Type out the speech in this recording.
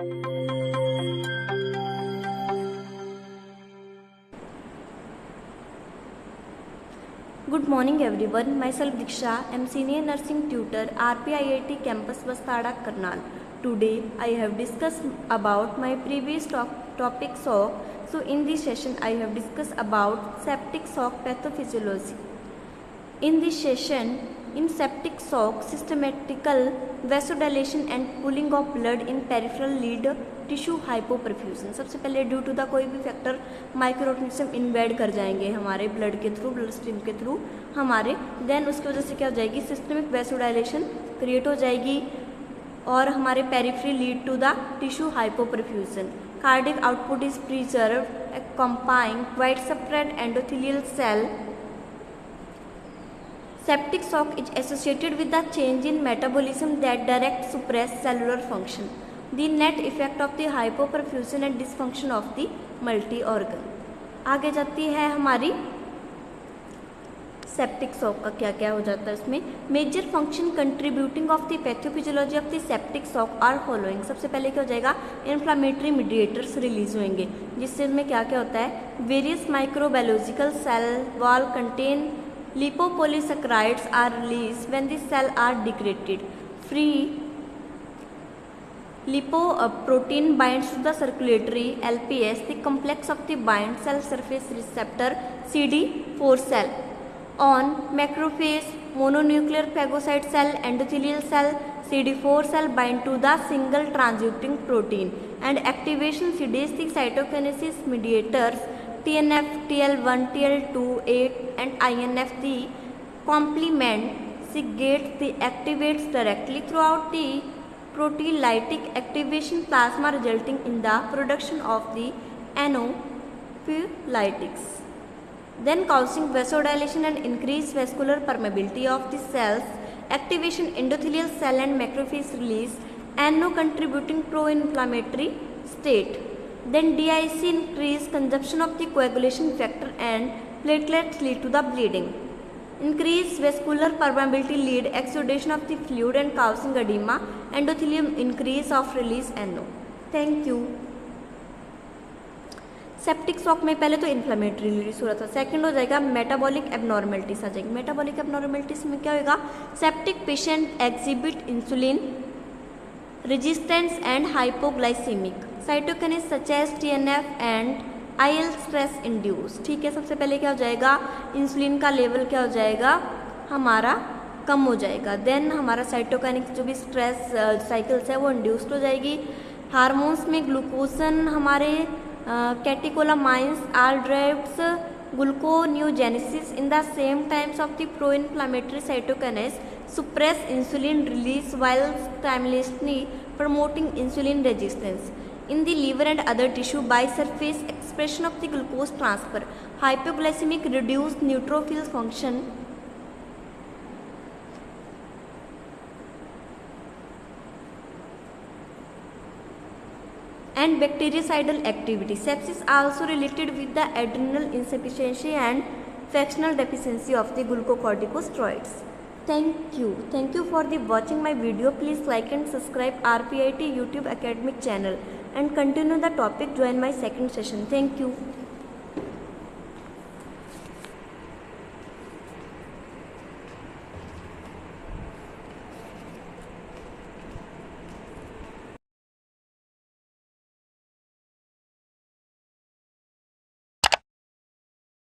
Good morning everyone, myself Diksha, I am senior nursing tutor RPIIT campus Bastada Karnal. Today I have discussed about my previous topic shock. So in this session I have discussed about septic shock pathophysiology. In this session, in septic shock, systematical vasodilation and pooling of blood in peripheral lead tissue hypoperfusion. सबसे पहले due to the कोई भी factor micro organism invade कर जाएंगे हमारे blood के through, blood stream के through हमारे, देन उसकी वजह से क्या हो जाएगी, सिस्टमिक वैसोडाइलेशन क्रिएट हो जाएगी और हमारे periphery lead to the tissue hypoperfusion. Cardiac output is preserve compiling wide separate endothelial cell. Septic shock is associated with the change in metabolism that direct suppress cellular function. The net effect of the hypoperfusion and dysfunction of the multi-organ. आगे जाती है हमारी septic shock का क्या क्या हो जाता है इसमें. Major function contributing of the pathophysiology of the septic shock are following. सबसे पहले क्या हो जाएगा, इन्फ्लामेटरी मीडिएटर्स रिलीज होंगे जिससे में क्या क्या होता है, various microbiological cell wall content lipopolysaccharides are released when the cell are degraded. Free lipoprotein binds to the circulatory LPS, the complex of the bind cell surface receptor CD4 cell. On macrophage, mononuclear phagocyte cell, endothelial cell, CD4 cell bind to the single transducing protein and activation sedates the cytokinesis mediators TNF, TL1, TL2, 8 and INF. The complement segates the activates directly throughout the proteolytic activation plasma resulting in the production of the anophylaxis, then causing vasodilation and increased vascular permeability of the cells. Activation endothelial cell and macrophage release NO contributing pro-inflammatory state. Then DIC increase consumption of the coagulation factor and platelets lead to the bleeding. Increase vascular permeability lead exudation of the fluid and causing edema. Endothelium increase of release NO. Thank you. Septic shock में पहले तो inflammatory release हो रहा था, second हो जाएगा metabolic abnormalities आ जाएगी. Metabolic abnormalities में क्या होगा, septic patient exhibit insulin resistance and hypoglycemic cytokines such as TNF and IL stress induce. ठीक है, सबसे पहले क्या हो जाएगा, इंसुलिन का लेवल क्या हो जाएगा हमारा कम हो जाएगा. देन हमारा साइटोकाइनिक जो भी स्ट्रेस साइकिल्स है वो इंड्यूस्ड हो जाएगी. हार्मोन्स में ग्लूकोसन हमारे catecholamines are drives gluconeogenesis in the same times of the pro-inflammatory cytokinase suppress insulin release while simultaneously promoting insulin resistance. In the liver and other tissue, by surface expression of the glucose transfer, hypoglycemic reduced neutrophil function, and bactericidal activity. Sepsis also related with the adrenal insufficiency and fractional deficiency of the glucocorticosteroids. Thank you. Thank you for the watching my video. Please like and subscribe RPIT YouTube academic channel and continue the topic. Join my second session. Thank you.